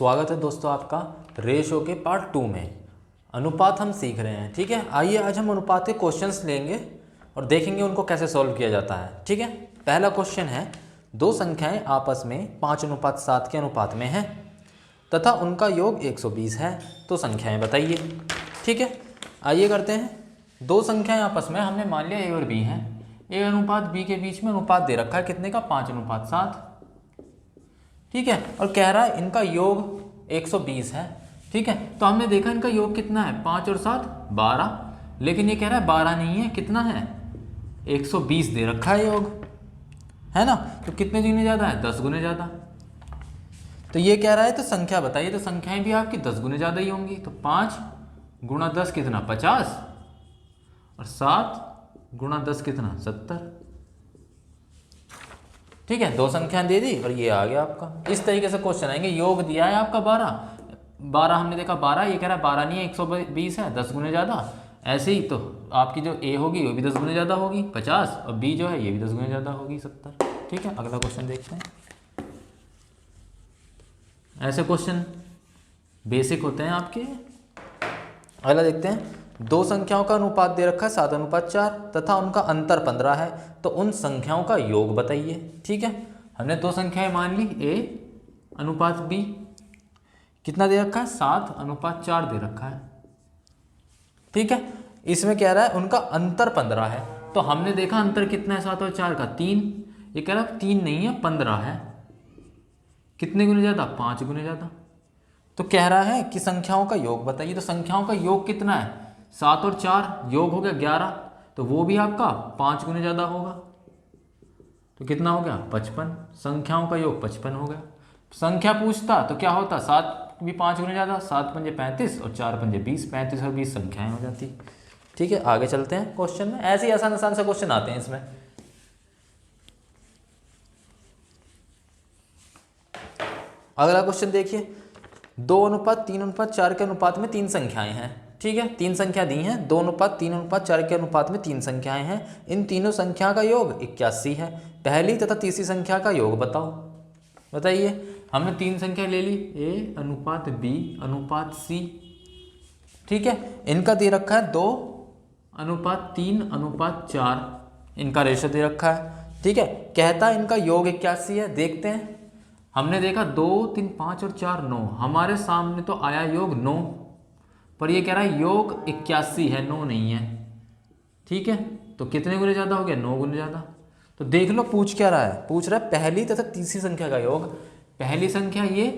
स्वागत है दोस्तों आपका रेशो के पार्ट 2 में। अनुपात हम सीख रहे हैं, ठीक है। आइए आज हम अनुपात के क्वेश्चंस लेंगे और देखेंगे उनको कैसे सॉल्व किया जाता है, ठीक है। पहला क्वेश्चन है, दो संख्याएं आपस में 5:7 के अनुपात में हैं तथा उनका योग 120 है, तो संख्याएं बताइए, ठीक है। आइए करते हैं। दो संख्याएं आपस में हमने मान लिया ए और बी हैं। ए अनुपात बी के बीच में अनुपात दे रखा है कितने का, 5:7, ठीक है। और कह रहा है इनका योग 120 है, ठीक है। तो हमने देखा इनका योग कितना है, 5 और 7 12, लेकिन ये कह रहा है 12 नहीं है, कितना है, 120 दे रखा है योग, है ना। तो कितने गुने ज़्यादा है, 10 गुने ज़्यादा। तो ये कह रहा है तो संख्या बताइए, तो संख्याएं भी आपकी 10 गुने ज़्यादा ही होंगी। तो 5 गुणा 10 कितना, 50, और 7 गुणा 10 कितना, 70, ठीक है। दो संख्या दे दी और ये आ गया आपका। इस तरीके से क्वेश्चन आएंगे। योग दिया है आपका 12 हमने देखा 12, ये कह रहा है 12 नहीं है, 120 है, 10 गुने ज़्यादा। ऐसे ही तो आपकी जो ए होगी वो भी 10 गुने ज़्यादा होगी 50, और बी जो है ये भी 10 गुने ज़्यादा होगी 70, ठीक है। अगला क्वेश्चन देखते हैं। ऐसे क्वेश्चन बेसिक होते हैं आपके। अगला देखते हैं। दो संख्याओं का अनुपात दे रखा है 7:4 तथा उनका अंतर 15 है, तो उन संख्याओं का योग बताइए, ठीक है। हमने दो संख्याएं मान ली, ए अनुपात बी, कितना दे रखा है, 7:4 दे रखा है, ठीक है। इसमें कह रहा है उनका अंतर 15 है, तो हमने देखा अंतर कितना है 7 और 4 का, 3। ये कह रहा है 3 नहीं है, 15 है, कितने गुने ज़्यादा, 5 गुने ज़्यादा। तो कह रहा है कि संख्याओं का योग बताइए। तो संख्याओं का योग कितना है, 7 और 4 योग हो गया 11, तो वो भी आपका 5 गुने ज़्यादा होगा, तो कितना हो गया, 55। संख्याओं का योग 55 हो गया। संख्या पूछता तो क्या होता, 7 भी 5 गुने ज़्यादा, 7 पंजे 35 और 4 पंजे 20, 35 और 20 संख्याएं हो जाती, ठीक है। आगे चलते हैं क्वेश्चन में। ऐसे ही आसान आसान से क्वेश्चन आते हैं इसमें। अगला क्वेश्चन देखिए। 2:3:4 के अनुपात में 3 संख्याएं हैं, ठीक है। 3 संख्या दी हैं, 2:3:4 के अनुपात में 3 संख्याएं हैं। इन तीनों संख्या का योग 81 है। पहली तथा तीसरी संख्या का योग बताओ। बताइए, हमने 3 संख्या ले ली, ए अनुपात बी अनुपात सी, ठीक है। इनका दे रखा है 2:3:4, इनका रेशो दे रखा है, ठीक है। कहता है इनका योग 81 है। देखते हैं, हमने देखा 2, 3, 5 और 4 9, हमारे सामने तो आया योग 9, पर ये कह रहा है योग 81 है, 9 नहीं है, ठीक है। तो कितने गुने ज़्यादा हो गया, 9 गुने ज़्यादा। तो देख लो पूछ क्या रहा है, पूछ रहा है पहली तथा तीसरी संख्या का योग। पहली संख्या ये,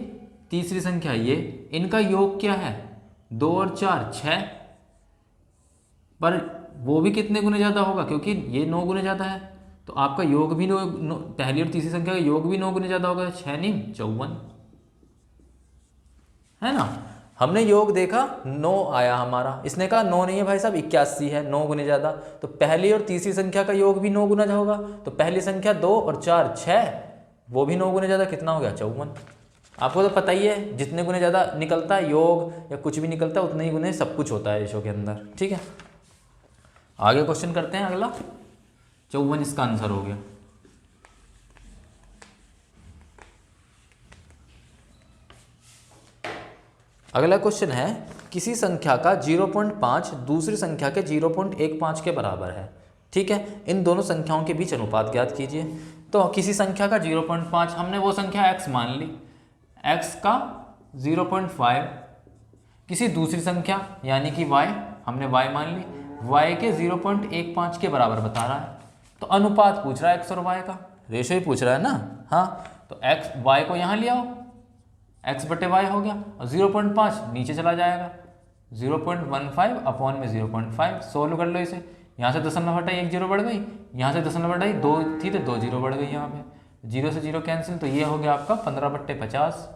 तीसरी संख्या ये, इनका योग क्या है, 2 और 4 6, पर वो भी कितने गुने ज़्यादा होगा, क्योंकि ये 9 गुने ज़्यादा है, तो आपका योग भी पहली और तीसरी संख्या का योग भी 9 गुने ज़्यादा होगा, 6 नहीं 54, है ना। हमने योग देखा 9 आया हमारा, इसने कहा 9 नहीं है भाई साहब 81 है, 9 गुने ज़्यादा। तो पहली और तीसरी संख्या का योग भी 9 गुना होगा, तो पहली संख्या 2 और 4 6, वो भी 9 गुने ज़्यादा, कितना हो गया, 54। आपको तो पता ही है जितने गुने ज़्यादा निकलता है योग या कुछ भी निकलता है उतने ही गुने सब कुछ होता है रेशो के अंदर, ठीक है। आगे क्वेश्चन करते हैं। अगला 54 इसका आंसर हो गया। अगला क्वेश्चन है, किसी संख्या का 0.5 दूसरी संख्या के 0.15 के बराबर है, ठीक है। इन दोनों संख्याओं के बीच अनुपात ज्ञात कीजिए। तो किसी संख्या का 0.5, हमने वो संख्या x मान ली, x का 0.5, किसी दूसरी संख्या यानी कि y, हमने y मान ली, y के 0.15 के बराबर बता रहा है। तो अनुपात पूछ रहा है x और y का, रेशो ही पूछ रहा है ना, हाँ। तो x y को यहाँ ले आओ, x बटे y हो गया, और 0.5 नीचे चला जाएगा, 0.15 अपॉन में 0.5, सोल्व कर लो इसे। यहाँ से दशमलव हटाई 1 0 बढ़ गई, यहाँ से दशमलव हटाई 2 थी तो 2 0 बढ़ गई, यहाँ पे 0 से 0 कैंसिल, तो ये हो गया आपका 15/50।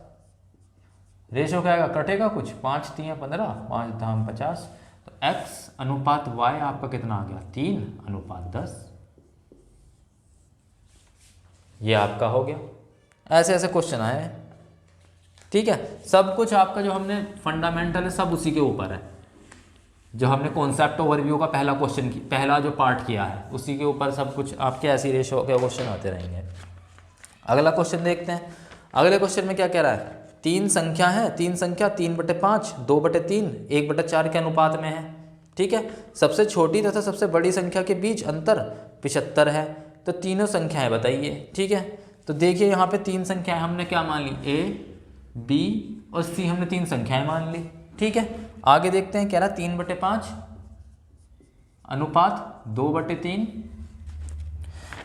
रेशो क्या आएगा, कटेगा कुछ, 5 3 15, 5 दाम 50, तो x अनुपात y आपका कितना आ गया, 3:10, ये आपका हो गया। ऐसे ऐसे क्वेश्चन आए, ठीक है। सब कुछ आपका जो हमने फंडामेंटल है सब उसी के ऊपर है, जो हमने कॉन्सेप्ट ओवरव्यू का पहला क्वेश्चन पहला जो पार्ट किया है उसी के ऊपर सब कुछ आपके ऐसी रेशो के क्वेश्चन आते रहेंगे। अगला क्वेश्चन देखते हैं। अगले क्वेश्चन में क्या कह रहा है, तीन संख्या है, तीन संख्या 3/5, 2/3, 1/4 के अनुपात में है। ठीक है, सबसे छोटी तथा सबसे बड़ी संख्या के बीच अंतर 75 है। तो तीनों संख्याएं बताइए। ठीक है, तो देखिए यहाँ पे तीन संख्याएं हमने क्या मान ली, A, B और C हमने तीन संख्याएं मान ली। ठीक है, आगे देखते हैं, कह रहा 3/5 अनुपात 2/3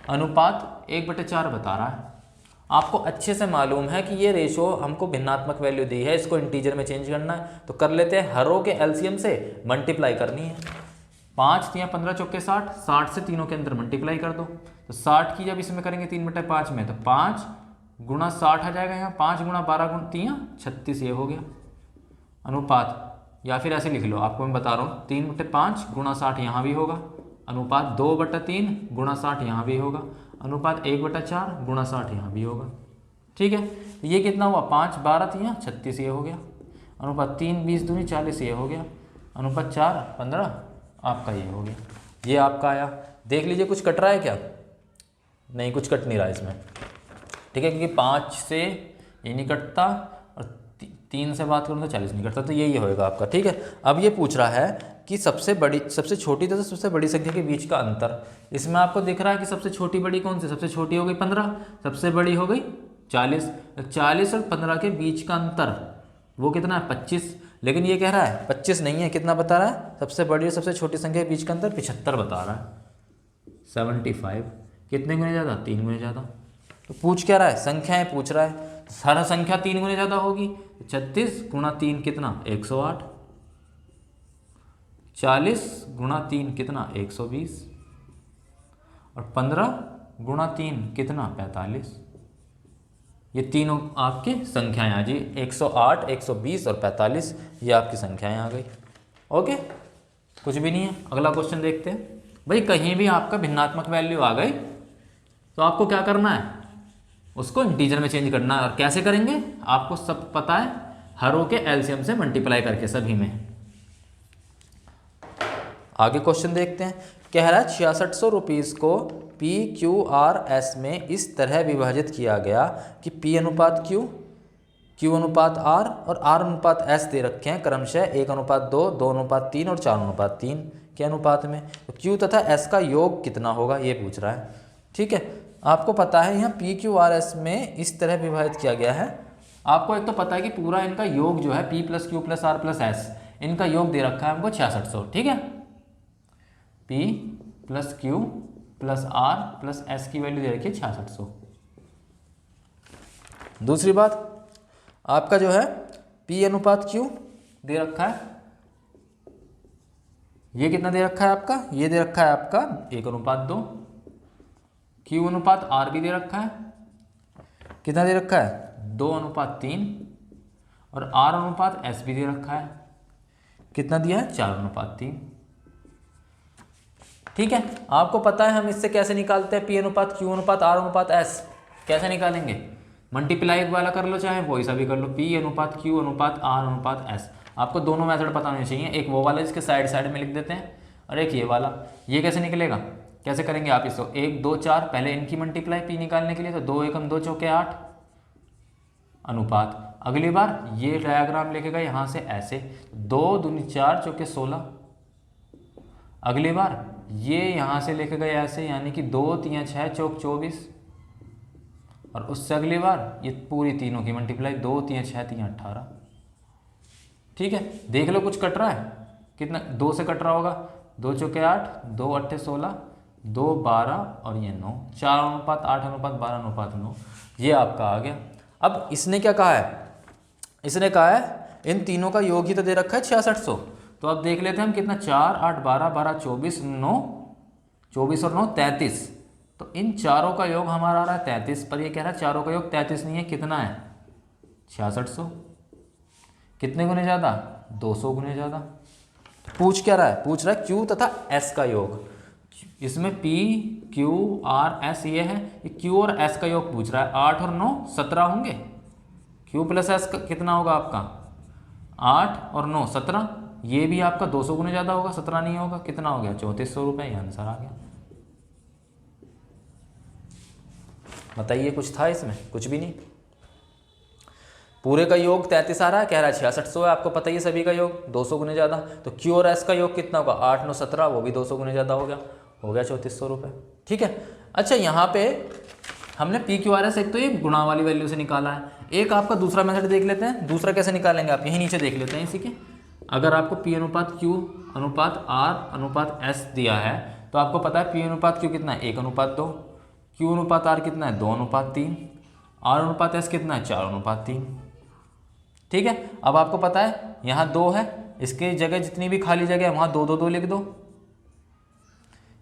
अनुपात 1/4 बता रहा है। आपको अच्छे से मालूम है कि ये रेशो हमको भिन्नात्मक वैल्यू दी है, इसको इंटीजर में चेंज करना है। तो कर लेते हैं, हरों के एलसीएम से मल्टीप्लाई करनी है। 5 या 15 चौके 60, 60 से तीनों के अंदर मल्टीप्लाई कर दो। तो 60 की जब इसमें करेंगे 3/5 में, तो 5 गुणा 60 आ जाएगा यहाँ, 5 गुणा 12 गुणा 3 36, ये हो गया अनुपात। या फिर ऐसे लिख लो, आपको मैं बता रहा हूँ, 3/5 गुणा 60 यहाँ भी होगा अनुपात, 2/3 गुणा 60 यहाँ भी होगा अनुपात, 1/4 गुणा 60 यहाँ भी होगा। ठीक है, ये कितना हुआ, 5 12 3 36, ये हो गया अनुपात, 3 20 दूनी 40, ये हो गया अनुपात, 4 15 आपका ये हो गया। ये आपका आया। देख लीजिए कुछ कट रहा है क्या, नहीं कुछ कट नहीं रहा इसमें। ठीक है, क्योंकि 5 से ये नहीं कटता और 3 से बात करूँ तो 40 नहीं कटता, तो यही होएगा आपका। ठीक है, अब ये पूछ रहा है कि सबसे छोटी तथा सबसे बड़ी संख्या के बीच का अंतर। इसमें आपको दिख रहा है कि सबसे छोटी बड़ी कौन सी, सबसे छोटी हो गई 15, सबसे बड़ी हो गई 40। 40 और 15 के बीच का अंतर वो कितना है, 25। लेकिन ये कह रहा है 25 नहीं है, कितना बता रहा है, सबसे बड़ी और सबसे छोटी संख्या के बीच का अंतर 75 बता रहा है, 75। कितने गुने ज़्यादा, 3 गुने ज़्यादा। तो पूछ क्या रहा है, संख्याएं पूछ रहा है। सारा संख्या 3 गुने ज़्यादा होगी, 36 गुणा 3 कितना, 108। 40 गुणा 3 कितना, 120। और 15 गुणा 3 कितना, 45। ये तीनों आपकी संख्याएं आ जी, 108, 120 और 45, ये आपकी संख्याएं आ गई। ओके, कुछ भी नहीं है। अगला क्वेश्चन देखते हैं। भाई कहीं भी आपका भिन्नात्मक वैल्यू आ गई तो आपको क्या करना है, उसको इंटीजर में चेंज करना है। और कैसे करेंगे आपको सब पता है, हरों के एलसीएम से मल्टीप्लाई करके सभी में। आगे क्वेश्चन देखते हैं। कह रहा है 6600 रुपीज़ को PQRS में इस तरह विभाजित किया गया कि P अनुपात Q, Q अनुपात R और R अनुपात S दे रखे हैं क्रमशः 1:2, 2:3 और 4:3 के अनुपात में। तो Q तथा S का योग कितना होगा, ये पूछ रहा है। ठीक है, आपको पता है यहाँ PQRS में इस तरह विभाजित किया गया है। आपको एक तो पता है कि पूरा इनका योग जो है P + Q + R + S, इनका योग दे रखा है हमको 6600। ठीक है, P + Q + R + S की वैल्यू दे रखी है 6600। दूसरी बात, आपका जो है P अनुपात Q दे रखा है, ये कितना दे रखा है आपका, ये दे रखा है आपका 1:2। Q अनुपात R भी दे रखा है, कितना दे रखा है, 2:3। और R अनुपात S भी दे रखा है, कितना दिया है, 4:3। ठीक है, आपको पता है हम इससे कैसे निकालते हैं, P अनुपात Q अनुपात R अनुपात S कैसे निकालेंगे, मल्टीप्लाई वाला कर लो चाहे वही सा भी कर लो, P अनुपात Q अनुपात R अनुपात S। आपको दोनों मेथड पता होने चाहिए, एक वो वाला जिसके साइड साइड में लिख देते हैं और एक ये वाला। ये कैसे निकलेगा, कैसे करेंगे आप इसको, 1 2 4 पहले इनकी मल्टीप्लाई P निकालने के लिए, तो 2 एकम 2 चौके 8 अनुपात। अगली बार ये डायग्राम लेके गए यहाँ से ऐसे, 2 दूनी 4 चौके 16। अगली बार ये यहाँ से लेके गए ऐसे, यानी कि 2 3 6 चौक 24। और उससे अगली बार ये पूरी तीनों की मल्टीप्लाई, 2 3 6 3 18। ठीक है, देख लो कुछ कट रहा है, कितना 2 से कट रहा होगा, 2 चौके 8, 2 8 16, 2 12 और ये 9, 4:8:12:9, ये आपका आ गया। अब इसने क्या कहा है, इसने कहा है इन तीनों का योग ही तो दे रखा है 6600। तो अब देख लेते हैं हम कितना, 4 8 12 12 24 9, 24 और 9 33। तो इन चारों का योग हमारा आ रहा है 33, पर ये कह रहा है चारों का योग 33 नहीं है, कितना है, 6600। कितने गुने ज़्यादा, 200 गुने ज़्यादा। पूछ क्या रहा है, पूछ रहा है Q तथा S का योग। इसमें P Q R S ये है, ये Q और S का योग पूछ रहा है। 8 और 9 17 होंगे, Q + S का कितना होगा आपका, 8 और 9 17। ये भी आपका 200 गुने ज़्यादा होगा, 17 नहीं होगा, कितना हो गया, 3400 रुपये। ये आंसर आ गया। बताइए कुछ था इसमें, कुछ भी नहीं। पूरे का योग 33 आ रहा है, कह रहा है 6600 है, आपको पता ही है सभी का योग 200 गुने ज़्यादा। तो Q और S का योग कितना होगा, 8 9 17, वो भी 200 गुने ज़्यादा हो गया 3400 रुपये। ठीक है। अच्छा यहाँ पे हमने PQRS एक तो ये गुणा वाली वैल्यू से निकाला है, एक आपका दूसरा मेथड देख लेते हैं। दूसरा कैसे निकालेंगे आप यहीं नीचे देख लेते हैं इसी के। अगर आपको P अनुपात Q अनुपात R अनुपात S दिया है तो आपको पता है P अनुपात Q कितना है 1:2, Q अनुपात R कितना है 2:3, R अनुपात S कितना है 4:3। ठीक है। अब आपको पता है यहाँ 2 है, इसके जगह जितनी भी खाली जगह है वहाँ 2 2 2 लिख दो,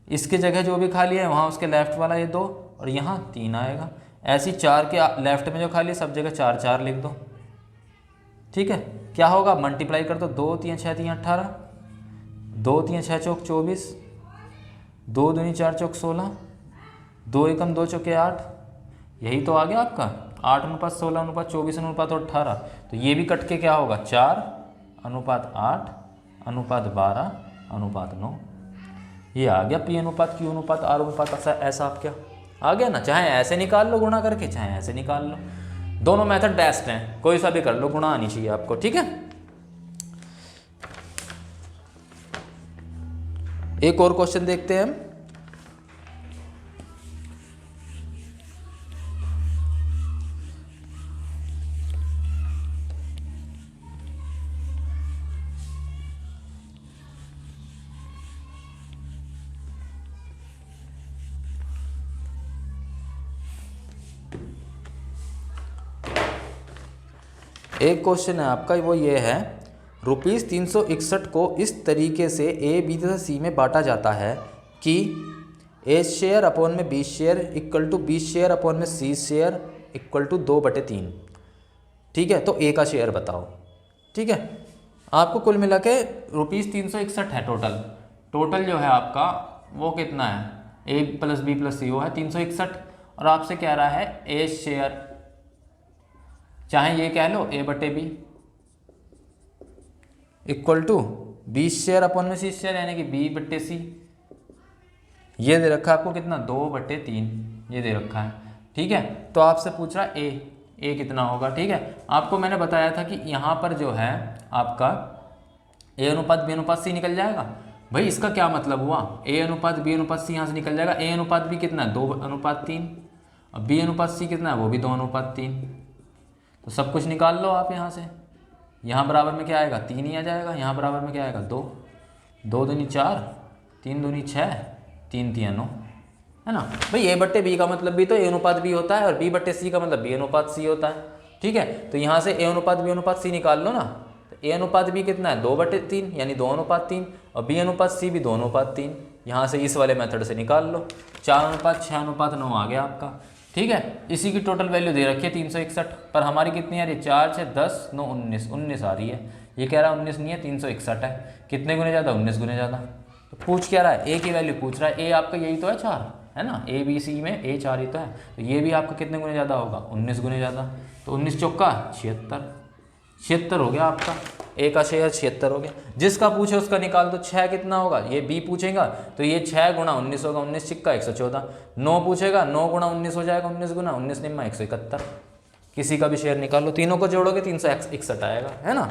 इसके जगह जो भी खाली है वहाँ उसके लेफ्ट वाला ये 2 और यहाँ 3 आएगा। ऐसी 4 के लेफ्ट में जो खाली है सब जगह 4 4 लिख दो। ठीक है। क्या होगा, मल्टीप्लाई कर दो, 2 3 6 3 18, 2 3 6 चौक 24, 2 दूनी 4 चौक 16, 2 एकम 2 चौके 8, यही तो आ गया आपका 8 अनुपात 16 अनुपात 24 अनुपात 18। तो ये भी कट के क्या होगा 4 अनुपात 8 अनुपात 12 अनुपात 9। ये आ गया P अनुपात Q अनुपात R अनुपात ऐसा आप क्या आ गया ना। चाहे ऐसे निकाल लो गुणा करके, चाहे ऐसे निकाल लो, दोनों मेथड बेस्ट हैं, कोई सा भी कर लो, गुणा आनी चाहिए आपको। ठीक है। एक और क्वेश्चन देखते हैं हम। एक क्वेश्चन है आपका, वो ये है ₹361 को इस तरीके से A B तथा C में बांटा जाता है कि A शेयर अपॉन में B share equal to B share upon में C शेयर इक्वल टू 2/3। ठीक है। तो A का शेयर बताओ। ठीक है। आपको कुल मिला के ₹361 है टोटल जो है आपका वो कितना है, A + B + C वो है 361, और आपसे कह रहा है A शेयर, चाहे ये कह लो A/B equal to B share upon में C शेयर यानी कि B/C। ये दे रखा है आपको कितना 2/3 ये दे रखा है। ठीक है। तो आपसे पूछ रहा है A कितना होगा। ठीक है। आपको मैंने बताया था कि यहाँ पर जो है आपका A अनुपात B अनुपात C निकल जाएगा। भाई इसका क्या मतलब हुआ, A अनुपात B अनुपात C यहाँ से निकल जाएगा। A अनुपात B कितना है 2:3, और B अनुपात C कितना है वो भी 2:3। तो सब कुछ निकाल लो आप यहाँ से। यहाँ बराबर में क्या आएगा 3 ही आ जाएगा, यहाँ बराबर में क्या आएगा 2, 2 दूनी 4, 3 दूनी 6, 3 3 9, है ना। भाई A/B का मतलब भी तो A अनुपात B होता है, और B/C का मतलब B अनुपात C होता है। ठीक है। तो यहाँ से A अनुपात B अनुपात C निकाल लो ना। तो A अनुपात B कितना है 2/3 यानी 2:3, और B अनुपात C भी 2:3। यहाँ से इस वाले मेथड से निकाल लो, 4:6:9 आ गया आपका। ठीक है। इसी की टोटल वैल्यू दे रखी है 361, पर हमारी कितनी आ रही है 4 6 10 9 19 आ रही है। ये कह रहा है 19 नहीं है 361 है। कितने गुने ज़्यादा 19 गुने ज़्यादा। तो पूछ क्या रहा है A की वैल्यू पूछ रहा है। A आपका यही तो है 4, है ना, A B C में A 4 ही तो है। तो ये भी आपका कितने गुने ज़्यादा होगा 19 गुने ज़्यादा। तो 19 चौका 76 हो गया आपका। A का शेयर 76 हो गया। जिसका पूछे उसका निकाल दो। 6 कितना होगा, ये B पूछेगा तो ये 6 गुणा 19 होगा, 19 छिक्का 114। 9 पूछेगा 9 गुणा 19 हो जाएगा, 19 गुणा 19 निम्मा 171। किसी का भी शेयर निकालो, तीनों को जोड़ोगे 361 आएगा, है ना।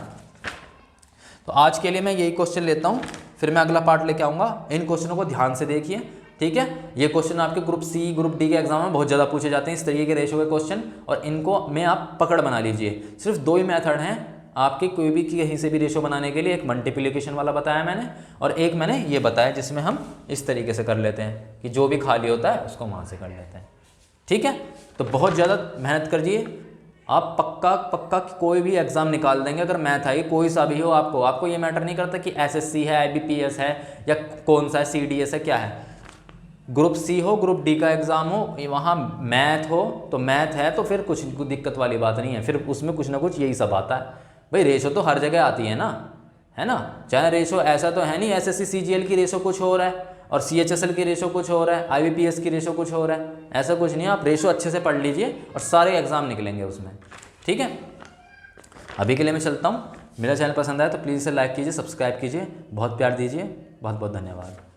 तो आज के लिए मैं यही क्वेश्चन लेता हूँ, फिर मैं अगला पार्ट लेके आऊँगा। इन क्वेश्चनों को ध्यान से देखिए। ठीक है। ये क्वेश्चन आपके ग्रुप C ग्रुप D के एग्जाम में बहुत ज़्यादा पूछे जाते हैं इस तरीके के रेशो के क्वेश्चन, और इनको में आप पकड़ बना लीजिए। सिर्फ 2 ही मेथड हैं आपके कोई भी कहीं से भी रेशो बनाने के लिए। एक मल्टीप्लिकेशन वाला बताया मैंने, और एक मैंने ये बताया जिसमें हम इस तरीके से कर लेते हैं कि जो भी खाली होता है उसको वहाँ से कर लेते हैं। ठीक है। तो बहुत ज़्यादा मेहनत करिए, आप पक्का कोई भी एग्जाम निकाल देंगे। अगर मैथ आई कोई सा भी हो, आपको ये मैटर नहीं करता कि SSC है IBPS है या कौन सा है CDS है क्या है। ग्रुप C हो ग्रुप D का एग्जाम हो, वहाँ मैथ हो तो मैथ है तो फिर कुछ दिक्कत वाली बात नहीं है, फिर उसमें कुछ ना कुछ यही सब आता है। भाई रेशो तो हर जगह आती है ना, है ना। चाहे रेशो ऐसा तो है नहीं SSC CGL की रेशो कुछ हो रहा है और CHSL की रेशो कुछ हो रहा है, IBPS की रेशो कुछ हो रहा है, ऐसा कुछ नहीं है। आप रेशो अच्छे से पढ़ लीजिए और सारे एग्जाम निकलेंगे उसमें। ठीक है। अभी के लिए मैं चलता हूँ। मेरा चैनल पसंद आया तो प्लीज़ इसे लाइक कीजिए, सब्सक्राइब कीजिए, बहुत प्यार दीजिए। बहुत बहुत धन्यवाद।